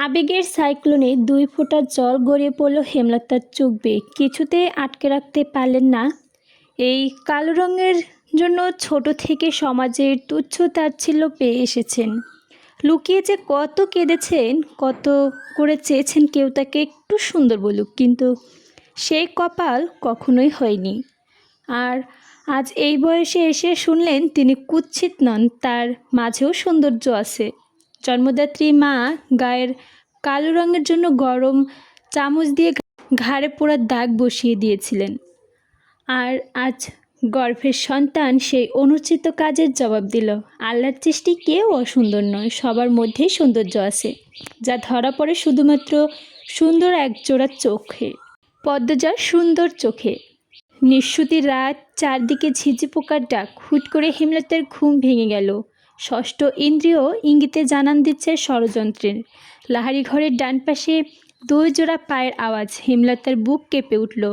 আবেগের সাইক্লোনে ২ ফোঁটা জল গড়িয়ে পড়ল হেমলতার চোখ বেয়ে। কিছুতেই আটকে রাখতে পারলেন না। এই কালো রঙের জন্য ছোট থেকে সমাজের তুচ্ছ তাচ্ছিল্য পেয়ে এসেছেন। লুকিয়ে যে কত কেঁদেছেন, কত করে চেয়েছেন কেউ তাকে একটু সুন্দর বলুক, কিন্তু সেই কপাল কখনোই হয়নি। আর আজ এই বয়সে এসে শুনলেন তিনি কুৎসিত নন, তার মাঝেও সৌন্দর্য আছে। জন্মদাত্রী মা গায়ের কালো রঙের জন্য গরম চামচ দিয়ে ঘাড়ে পোড়া দাগ বসিয়ে দিয়েছিলেন। আর আজ গর্ভের সন্তান সেই অনুচিত কাজের জবাব দিল। আল্লাহর সৃষ্টি কেউ অসুন্দর নয়, সবার মধ্যেই সৌন্দর্য আছে, যা ধরা পড়ে শুধুমাত্র সুন্দর একজোড়া চোখে। পদ্মজার সুন্দর চোখে। নিঃশ্রুতি রাত, চারদিকে ঝিঝি পোকার ডাক। হুট করে হেমলতার ঘুম ভেঙে গেল। ষষ্ঠ ইন্দ্রিয় ইঙ্গিতে জানান দিচ্ছে ষড়যন্ত্রের। লাহারি ঘরের ডান পাশে ২ জোড়া পায়ের আওয়াজ। হেমলতার বুক কেঁপে উঠল।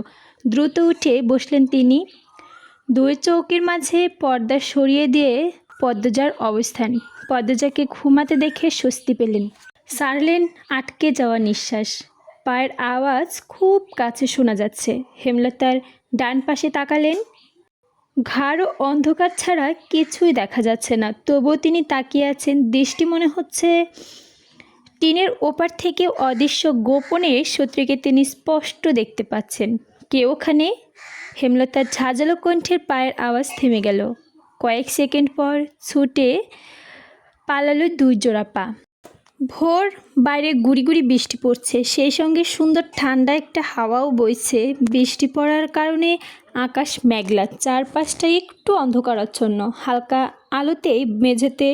দ্রুত উঠে বসলেন তিনি। ২ চৌকির মাঝে পর্দা সরিয়ে দিয়ে পদ্মজার অবস্থান। পদ্মজাকে ঘুমাতে দেখে স্বস্তি পেলেন। ছাড়লেন আটকে যাওয়া নিঃশ্বাস। পায়ের আওয়াজ খুব কাছে শোনা যাচ্ছে। হেমলতার ডান পাশে তাকালেন। ঘাড় অন্ধকার ছাড়া কিছুই দেখা যাচ্ছে না, তবুও তিনি তাকিয়ে আছেন। দৃষ্টি মনে হচ্ছে টিনের ওপার থেকে অদৃশ্য গোপনে শত্রুকে তিনি স্পষ্ট দেখতে পাচ্ছেন। কে ওখানে? হেমলতার ঝাঁঝালো কণ্ঠের পায়ের আওয়াজ থেমে গেল। কয়েক সেকেন্ড পর ছুটে পালালো ২ জোড়া পা। ভোর, বাইরে গুড়ি গুড়ি বৃষ্টি পড়ছে, সেই সঙ্গে সুন্দর ঠান্ডা একটা হাওয়াও বইছে। বৃষ্টি পড়ার কারণে আকাশ মেঘলা, চারপাশটা একটু অন্ধকারাচ্ছন্ন। হালকা আলোতেই মেঝেতে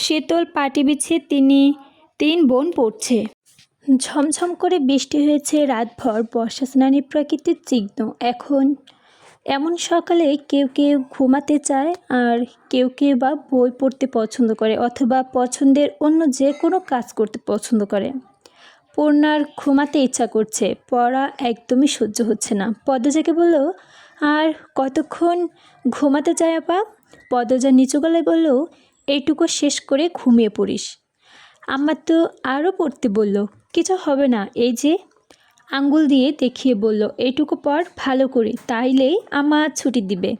শীতল পাটি বিছিয়ে ৩ বোন পড়ছে। ঝমঝম করে বৃষ্টি হয়েছে রাতভর, বর্ষা স্নানে প্রকৃতির চিহ্ন। এখন এমন সকালে কেউ কেউ ঘুমাতে চায়, আর কেউ কেউ বা বই পড়তে পছন্দ করে, অথবা পছন্দের অন্য যে কোনো কাজ করতে পছন্দ করে। পূর্ণার ঘুমাতে ইচ্ছা করছে, পড়া একদমই সহ্য হচ্ছে না। পদ্মজাকে বলল, আর কতক্ষণ ঘুমাতে চায় আপা? পদ্মজা নিচু গলায় বলল, এইটুকু শেষ করে ঘুমিয়ে পড়িস। আম্মা তো আরও পড়তে বলল। কিছু হবে না, এই যে আঙ্গুল দিয়ে দেখিয়ে বলল, এইটুকু পড় ভালো করে, তাইলেই আম্মা ছুটি দিবে।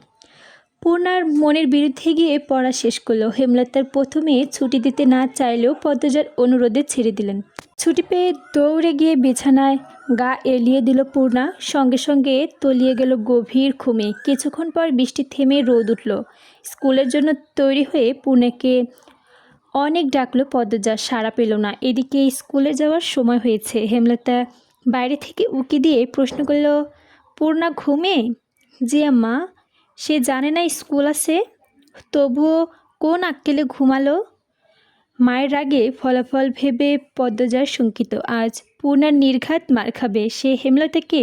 পূর্ণার মনের বিরুদ্ধে গিয়ে পড়া শেষ করলো। হেমলতার প্রথমে ছুটি দিতে না চাইলেও পদ্মজার অনুরোধে ছেড়ে দিলেন। ছুটি পেয়ে দৌড়ে গিয়ে বিছানায় গা এলিয়ে দিল পূর্ণা। সঙ্গে সঙ্গে তলিয়ে গেল গভীর ঘুমে। কিছুক্ষণ পর বৃষ্টি থেমে রোদ উঠল। স্কুলের জন্য তৈরি হয়ে পূর্ণাকে অনেক ডাকলো পদ্মজা, সাড়া পেল না। এদিকে স্কুলে যাওয়ার সময় হয়েছে। হেমলতা বাইরে থেকে উকি দিয়ে প্রশ্ন করল, পূর্ণা ঘুমে? জি আম্মা। সে জানে না স্কুল আছে, তবুও কোন আক্কেলে ঘুমালো? মায়ের রাগে ফলাফল ভেবে পদ্মজার শঙ্কিত। আজ পূর্ণার নির্ঘাত মার খাবে। সে হেমলতাকে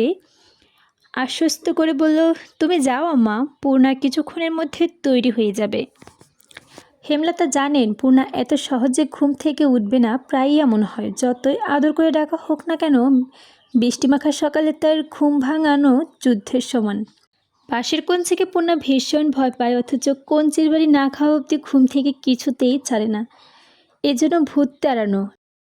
আশ্বস্ত করে বলল, তুমি যাও আম্মা, পূর্ণা কিছুক্ষণের মধ্যে তৈরি হয়ে যাবে। হেমলতা জানেন পূর্ণা এত সহজে ঘুম থেকে উঠবে না, প্রায়ই এমন হয়। যতই আদর করে ডাকা হোক না কেন, বৃষ্টিমাখা সকালে তার ঘুম ভাঙানো যুদ্ধের সমান। পাশের কঞ্চিকে পূর্ণা ভীষণ ভয় পায়, অথচ কঞ্চির বাড়ি না খাওয়া অবধি ঘুম থেকে কিছুতেই ছাড়ে না। এজন্য ভূত তাড়ানো,